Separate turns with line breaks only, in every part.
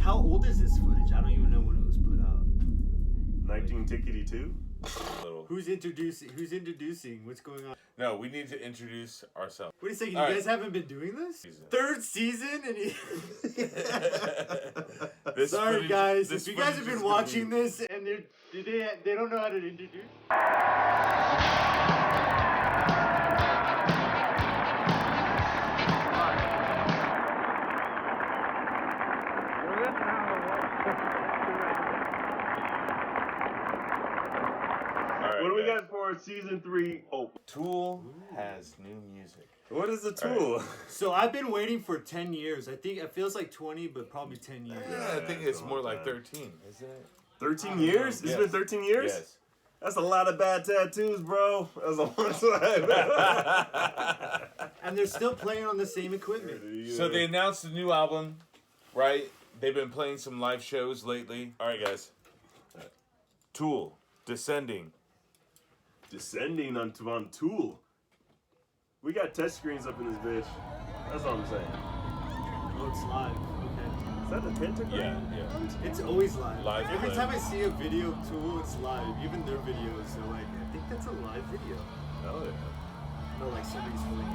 How old is this footage? I don't even know when it was put out.
19-tickety-2?
Who's introducing? What's going on?
No, we need to introduce ourselves.
Wait a second,
All
you guys haven't been doing this? Third season and Sorry guys, if you guys have been watching this and they don't know how to introduce.
What do we got for season 3? Oh,
Tool has new music.
what is a Tool?
Right.
So I've been waiting for 10 years. I think it feels like 20, but probably 10 years.
Yeah, I think it's more like 13, isn't it?
13 years? It's been 13 years?
Yes.
That's a lot of bad tattoos, bro. That's a long time.
And they're still playing on the same equipment.
So they announced a new album, right? They've been playing some live shows lately. All right, guys. Tool, Descending.
Descending on Tool. We got touch screens up in this bitch. That's all I'm saying.
Oh, it's live. Okay.
Is that a pentagram?
Yeah.
It's always live. Every
play.
time I see a video of Tool, it's live. Even their videos are like, I think that's a live video.
Hell yeah.
No, like somebody's filming.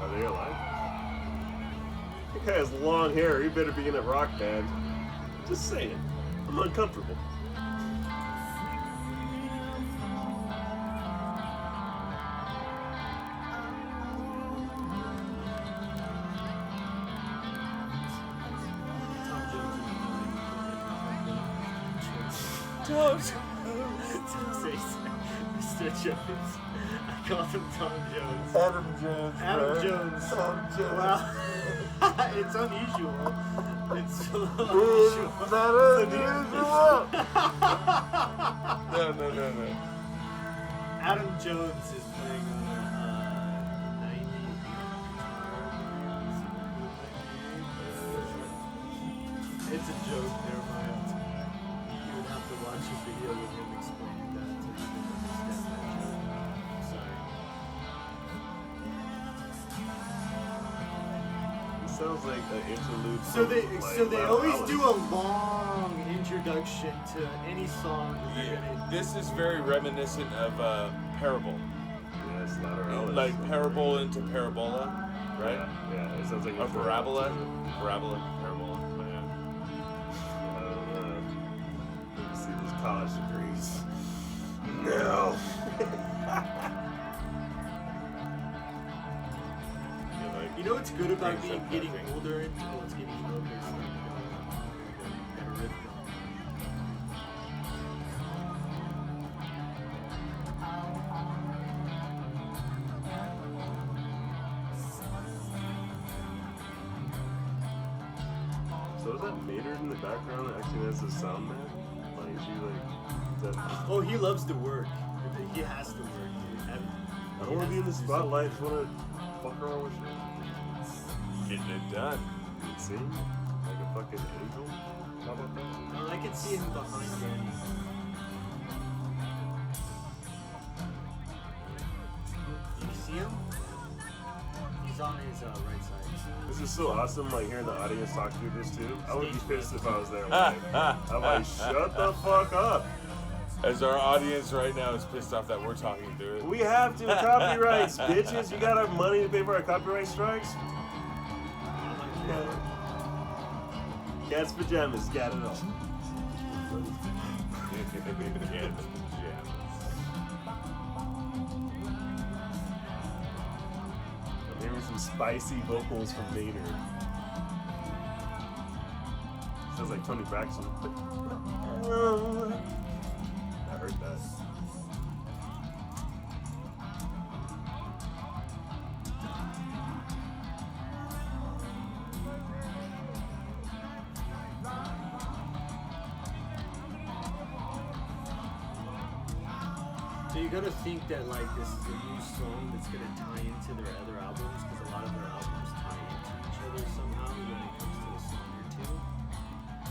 Are they alive? That guy has long hair. He better be in a rock band. Just saying. I'm uncomfortable.
Tom Mr. Jones. I call him Tom Jones.
Adam Jones.
Adam Jones.
Tom Jones.
Wow. It's unusual. It's so unusual.
Not unusual. No.
Adam Jones is playing on a 90 guitar. It's a joke, never mind. You would have to watch a video with him explaining that to even understand that joke. Sorry.
It sounds like an interlude.
So they always do a long introduction to any song.
This is very reminiscent of Parable.
Yeah, it's not Alice.
Like Parable into Parabola, right?
Yeah, it sounds like
Or Parabola. Parabola.
I don't know. Let me see those college degrees. No.
You know what's good about getting older? It's getting older. It's like, better rhythm.
So is that Maynard in the background actually has a sound man? Like, is he like...
Oh, he loves to work. He has to work.
I don't want to be in the spotlight. I just want to fuck around with shit.
Getting it done.
See? Like a fucking angel? How about that?
I can see him behind Danny. You see him? He's on his right side.
This is so awesome, like hearing the audience talk through this too. I would be pissed if I was there. Like, I'm like, shut the fuck up.
As our audience right now is pissed off that we're talking through it.
We have to. Copyrights, bitches. You got our money to pay for our copyright strikes? Cat's Pajamas, got it all. I'm hearing some spicy vocals from Maynard. Sounds like Tony Braxton. I heard that.
So you gotta think that like this is a new song that's gonna tie into their other albums, because a lot of their albums tie into each other somehow when it comes to a song or two.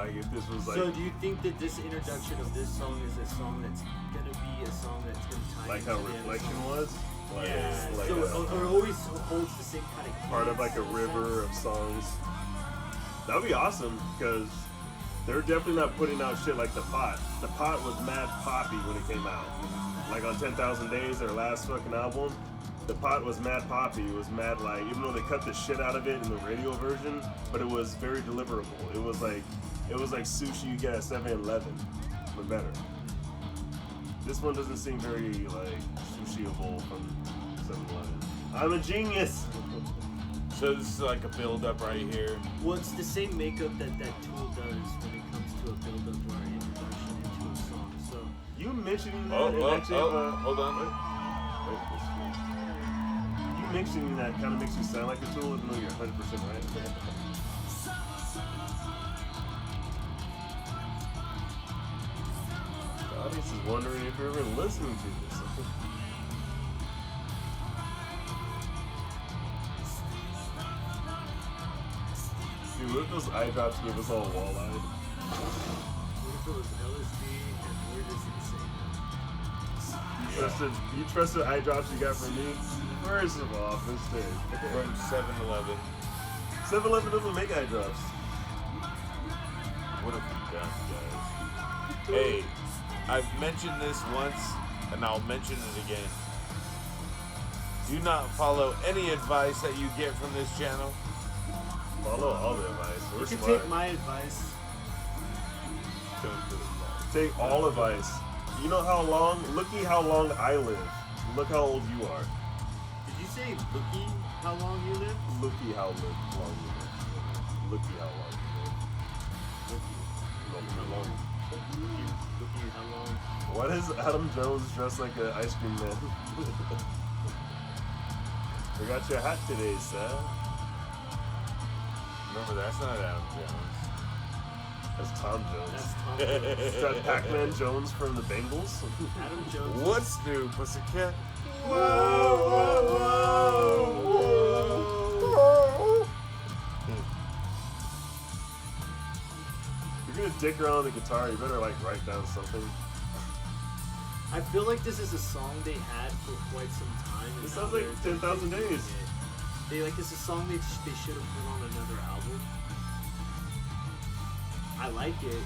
Like if this was like
So do you think that this introduction of this song is a song that's gonna be a song that's gonna tie
like
into
how
the other
Reflection
songs?
was? Like,
Yeah.
like
So or always holds the same kind of
part of like a
cadence,
river of songs. That would be awesome because they're definitely not putting out shit like The Pot. The Pot was mad poppy when it came out. Like on 10,000 Days, their last fucking album, The Pot was mad poppy. It was mad like, even though they cut the shit out of it in the radio version, but it was very deliverable. It was like sushi you get at 7-Eleven, but better. This one doesn't seem very like sushiable from 7-Eleven. I'm a genius.
So this is like a build up right here.
Well, it's the same makeup that Tool does when it comes to a build-up or an introduction into a song. So
You mentioning that
Oh,
hold on.
Wait.
You mentioning that kind of makes you sound like a Tool, even though you're 100% right. The audience is wondering if you're ever listening to this. Dude, what if those eye drops gave us all wall-eyed?
what if it was LSD and we're just insane?
You trusted eye drops you got from me? First of all, mistake.
From 7-Eleven.
7-Eleven doesn't make eye drops.
What have we done, guys? Hey, I've mentioned this once, and I'll mention it again. Do not follow any advice that you get from this channel.
Follow all the advice. We're
You can
smart.
take my advice.
Take all advice. You know how long? Looky how long I live. Look how old you are.
Did you say looky how long you live?
Looky how long you live. Looky how long you live.
Looky how long?
Why does Adam Jones dress like an ice cream man? We got your hat today, sir.
Remember, that's not Adam Jones.
That's Tom Jones.
That's Tom Jones.
Is that Pac-Man Jones from the Bengals?
Adam Jones.
What's new, pussycat?
If you're gonna dick around on the guitar, you better like write down something.
I feel like this is a song they had for quite some time. and
It
now
sounds like
they're
10,000
continuing
Days.
it. It's a song they should have put on another album. I like it.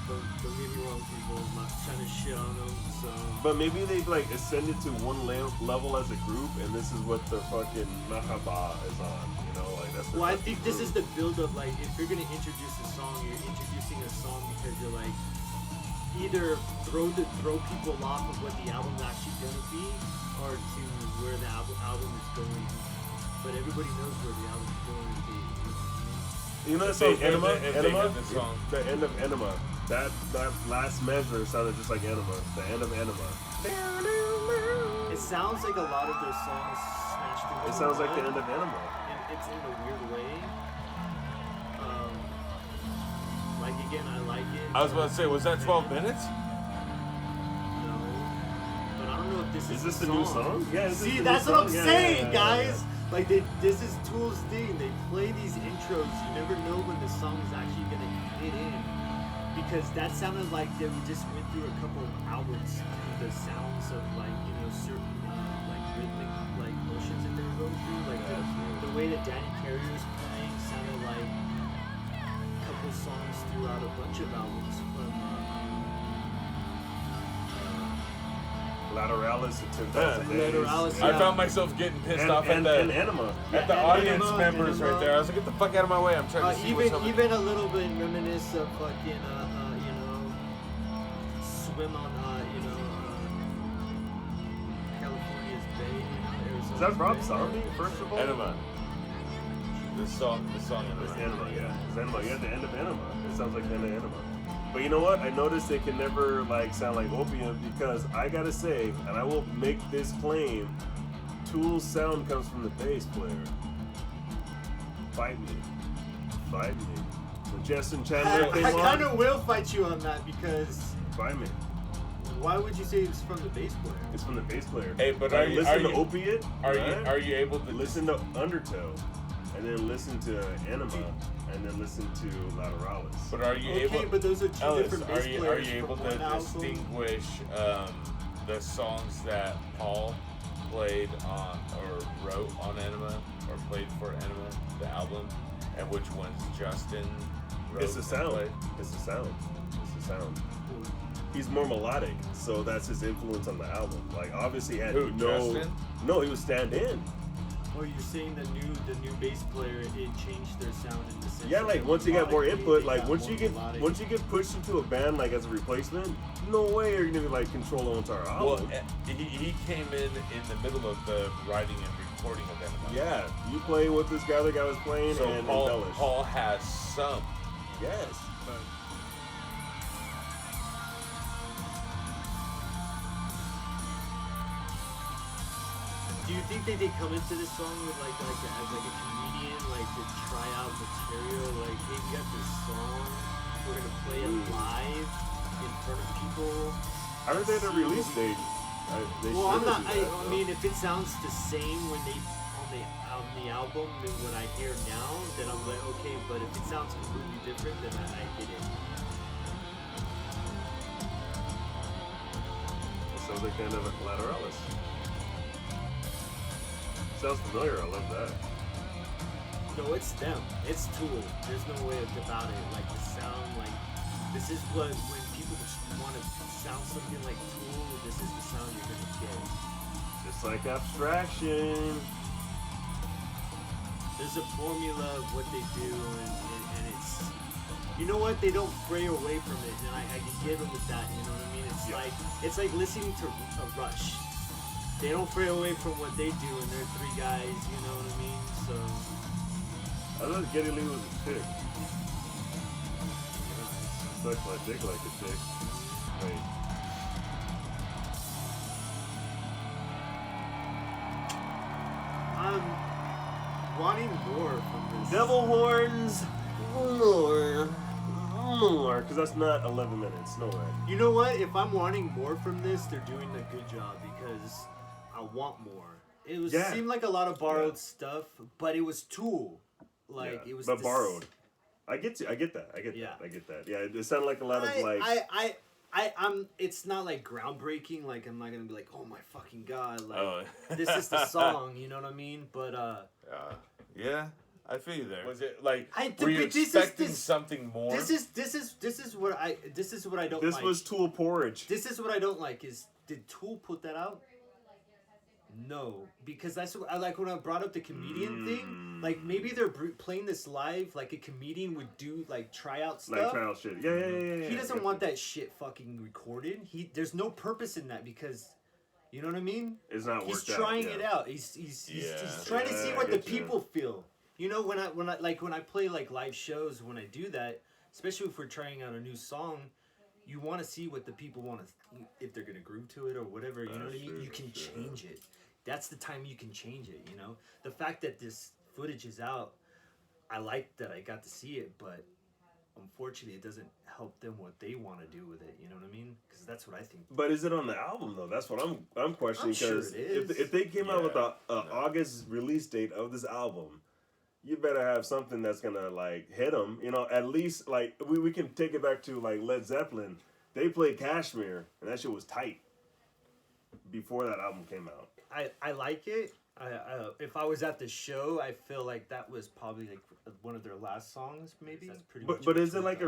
Don't get me wrong, people. I'm not trying to shit on them. So.
But maybe they've like ascended to one level as a group, and this is what the fucking Mahaba is on. You know, like that's.
Well, I think this is the build-up. Like, if you're gonna introduce a song, you're introducing a song because you're like either throw people off of what the album's actually gonna be, or to where the album is going. But everybody knows where the album's going to be.
You know that
If they-
song Enema?
if they
Enema?
hit the song.
The end of Enema. That last measure sounded just like Enema. The end of Enema.
It sounds like a lot of their songs smashed into
It sounds like the
one,
end of Enema.
and it's in a weird way. Like again, I like it.
I was about to say, was that 12 minutes?
No, but I don't know if this
Is
is
this the new song? Yeah, this is
See,
the
that's
new
what I'm
song. Yeah,
saying,
yeah, yeah,
guys. Like this is Tool's thing. They play these intros. You never know when the song is actually gonna hit in, because that sounded like they just went through a couple of albums through the sounds of certain like rhythmic like motions that they were going through. Like the way that Danny Carey was playing sounded like a couple songs throughout a bunch of albums from.
Lateralis to 10,000 Days.
Lateralis,
I
yeah.
found myself getting pissed off
And
at
Enema.
the
Yeah,
audience
Enema,
members
Enema.
right there. I was like, get the fuck out of my way. I'm trying to see what's up.
Even a little bit reminisce of fucking swim on California's Bay, Arizona.
Is that Rob
Bay.
Zombie, first of all?
Enema. This song
It's
Enema.
Enema, yeah. It's Enema. Yeah, the end of Enema. It sounds like the end of Enema. But you know what? I noticed they can never like sound like Opium, because I gotta say, and I will make this claim, Tool's sound comes from the bass player. Fight me. Fight me. When Justin Chandler came
I
on,
kind of will fight you on that, because
fight me.
why would you say it's from the bass player?
It's from the bass player.
Hey, but
Like,
are you-
listen
are
to
you-
Opiate? right?
Are you able to
Listen to Undertow, and then listen to Enema, and then listen to Lateralis.
But are you
Okay,
able?
but those are two
Ellis,
different bass
are you
players
able
from
to
one album.
distinguish the songs that Paul played on or wrote on Enema or played for Enema, the album, and which ones Justin wrote?
It's the
and
sound.
played?
It's the sound. It's the sound. He's more melodic, so that's his influence on the album. Like obviously, he had
Who,
no.
Justin?
No, he was stand-in.
Or you're saying the new bass player, it changed their sound in the sense.
Yeah, like once you get more
melodically,
input,
they
like
got
once
more
you get
melodic.
once you get pushed into a band like as a replacement, no way you're gonna like control the entire
Well,
album.
he came in the middle of the writing and recording of Enema.
Yeah, you play what this guy, the guy was playing,
So
and
Paul,
embellish.
Paul has some.
Yes.
Do you think that they come into this song with as like a comedian, like to try out material? Like, hey, we got this song, we're gonna play it live in front of people.
I heard they had a release date.
Well, I'm not. I mean, if it sounds the same when they on the album than what I hear now, then I'm like, okay. But if it sounds completely different, then I get it.
So they're kind of like Lateralis. Sounds familiar. I love that.
No, it's them. It's Tool. There's no way about it. Like the sound, like this is what when people want to sound something like Tool, this is the sound you're gonna get.
Just like Abstraction.
There's a formula of what they do, and it's, you know what, they don't fray away from it, and I can get them with that. You know what I mean? It's like listening to a Rush. They don't fray away from what they do, and they're three guys. You know what I mean? So.
I thought Geddy Lee was a chick. Sucks my dick like a chick. Wait.
I'm wanting more from this.
Devil horns. More. Because that's not 11 minutes. No way.
You know what? If I'm wanting more from this, they're doing a good job because I want more. It was seemed like a lot of borrowed stuff, but it was Tool. Like it was.
But borrowed. I get that. I get that. Yeah, it sounded like a lot of like.
I'm. It's not like groundbreaking. Like I'm not gonna be like, oh my fucking god, like this is the song. You know what I mean? But
yeah, I feel you there. Was it like
but
were you
this
expecting something more?
This is what I don't.
This
like.
was Tool porridge.
This is what I don't like. Is did Tool put that out? No, because that's what I like when I brought up the comedian thing. Like maybe they're playing this live, like a comedian would do, like tryout stuff.
Like tryout shit. Yeah.
He doesn't want that shit fucking recorded. There's no purpose in that because, you know what I mean?
It's not
He's
worked out.
trying it out. He's trying to see what the people feel. You know, when I play like live shows, when I do that, especially if we're trying out a new song, you want to see what the people want to, if they're gonna groove to it or whatever. You know what I mean? You can change it. That's the time you can change it. You know, the fact that this footage is out, I like that I got to see it, but unfortunately, it doesn't help them what they want to do with it. You know what I mean? Because that's what I think.
But is it on the album though? That's what I'm questioning. Because
sure it is.
if they came out with a August release date of this album, you better have something that's gonna like hit them. You know, at least like we can take it back to like Led Zeppelin. They played Kashmir, and that shit was tight before that album came out.
I like it. If I was at the show, I feel like that was probably like one of their last songs, maybe. That's pretty.
But is it like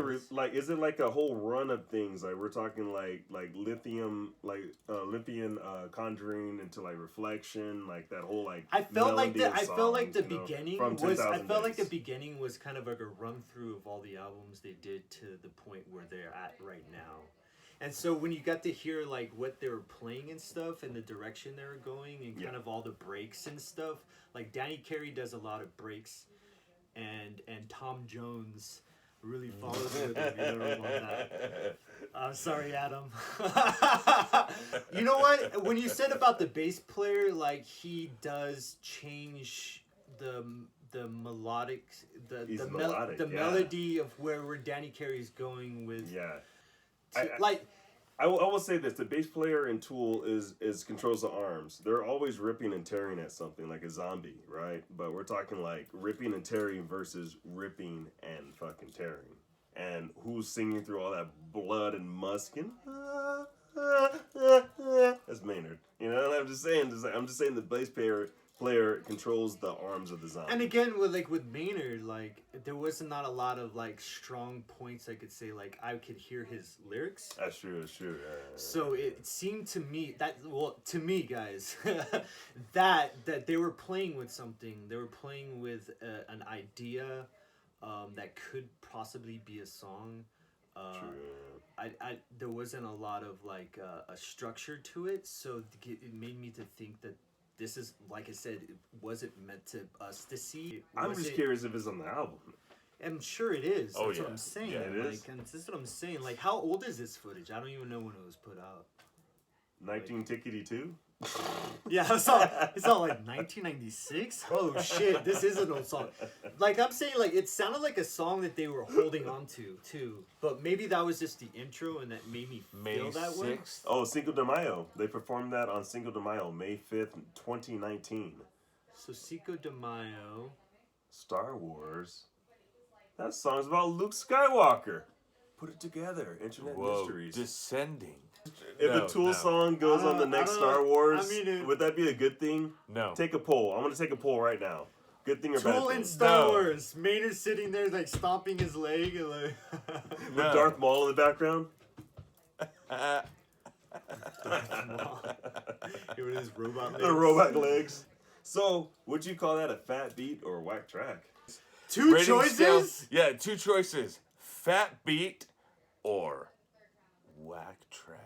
is it like a whole run of things? Like we're talking like lithium, like Olympian conjuring into like reflection, like that whole like.
I felt like the
beginning
was kind of like a run through of all the albums they did to the point where they're at right now. And so when you got to hear like what they were playing and stuff and the direction they were going and kind of all the breaks and stuff, like Danny Carey does a lot of breaks, and Tom Jones really follows with him. You know on that. I'm sorry, Adam. You know what? When you said about the bass player, like he does change the melodic, the melody of where Danny Carey's going with.
Yeah. I will say this: the bass player in Tool is controls the arms. They're always ripping and tearing at something like a zombie, right? But we're talking like ripping and tearing versus ripping and fucking tearing. And who's singing through all that blood and musking? That's Maynard. You know, and I'm just saying the bass player controls the arms of the zombie.
And again, with Maynard, like there wasn't not a lot of like strong points I could say. Like I could hear his lyrics.
That's true. That's true. Yeah.
So it seemed to me to me, guys, that they were playing with something. They were playing with an idea that could possibly be a song.
True.
There wasn't a lot of like a structure to it, so it made me to think that this is, like I said, it wasn't meant to us to see.
I'm just curious if it's on the album.
I'm sure it is.
Oh,
That's
yeah.
what I'm saying.
Yeah, it is.
And this is what I'm saying. Like, how old is this footage? I don't even know when it was put out.
1992.
Yeah, it's all like 1996. Oh shit, this is an old song. Like I'm saying, like it sounded like a song that they were holding on to too. But maybe that was just the intro, and that made me feel that way.
6th.
Oh, Cinco de Mayo. They performed that on Cinco de Mayo, May 5th, 2019.
So Cinco de Mayo.
Star Wars. That song's about Luke Skywalker. Put it together. Internet
Whoa,
mysteries.
descending.
If a Tool song goes on the next Star Wars, would that be a good thing?
No.
Take a poll. I'm going to take a poll right now. Good thing or bad
Tool
thing?
in Star
No.
Wars. Maynard sitting there like stomping his leg and like.
With Darth Maul in the background?
With his robot legs.
The robot legs. So, would you call that a fat beat or a whack track?
Two
Rating
choices?
scale- yeah, 2 choices. Fat beat or whack track.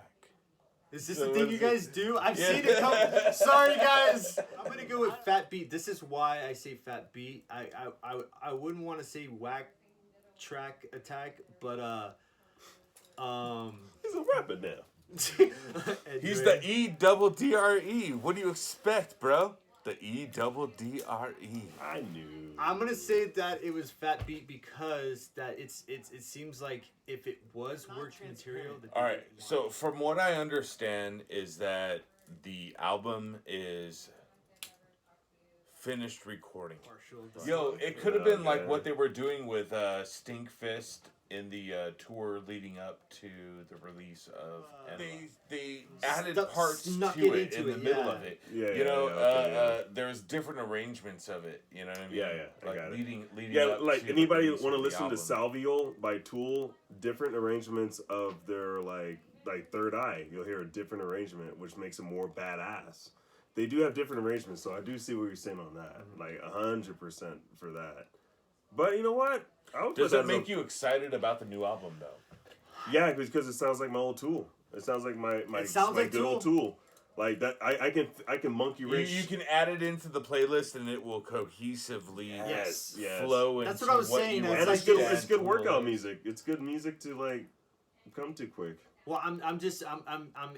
Is this
So
the thing
what
you
is
guys do? I've seen it come. Sorry, guys. I'm gonna go with fat beat. This is why I say fat beat. I wouldn't want to say whack track attack, but
He's a rapper now.
He's the E-double-D-R-E. What do you expect, bro? The E-double-D-R-E.
I knew.
I'm gonna say that it was fat beat because that it seems like if it was work material. That they
All right,
didn't
so
want-
from what I understand is that the album is finished recording.
partial.
Yo, it could have been like
Okay.
what they were doing with Stinkfist in the tour leading up to the release of Enema. They added parts
snuck
to
it
it in
into
the
it,
middle
yeah.
of it.
Yeah,
You know,
okay.
there's different arrangements of it. You know what I mean?
Yeah, I
like
got it.
leading
Yeah,
up
like
to the
anybody
release
want to
of the
listen to
album.
Salviol by Tool, different arrangements of their like Third Eye. You'll hear a different arrangement, which makes it more badass. They do have different arrangements, so I do see what you're saying on that. Like 100% for that. But you know what? I would
Does
put
that
as a-
make you excited about the new album though?
Yeah, because it sounds like my old Tool. It sounds like my
It sounds like
good old Tool. Like that, I can monkey wrench.
You can add it into the playlist and it will cohesively
Yes.
flow
That's
into
what I was saying,
you
it's
and
want
it's
like
good.
to
It's
add
good
to
workout
it.
music. It's good music to like come to quick.
Well, I'm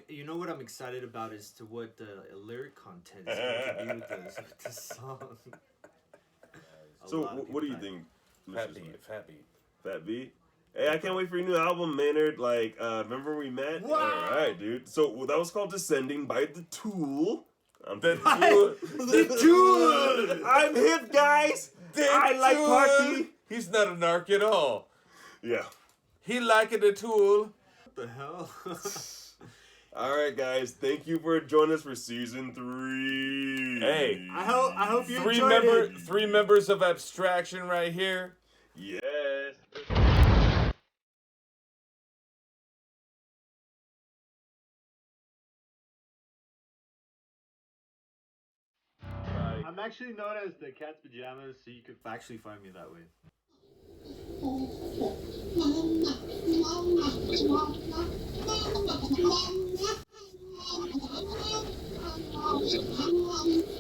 you know what I'm excited about is to what the lyric content is going to be with this song. A
So,
lot of
what do you
people-
think?
Fat
Mr.
beat,
Spike?
fat beat.
Fat beat. Hey, I can't wait for your new album, Maynard. Like, remember we met?
Wow.
All right, dude. So that was called "Descending" by The Tool. I'm
The
kidding. The Tool. I'm hip, guys. I like party.
He's not a narc at all.
Yeah.
He like it a tool.
What the hell?
All right, guys. Thank you for joining us for season 3.
Hey.
I hope you
Three
enjoyed it.
three members of Abstraction right here.
Yes.
I'm actually known as the Cat Pajamas, so you could actually find me that way.
Thank you.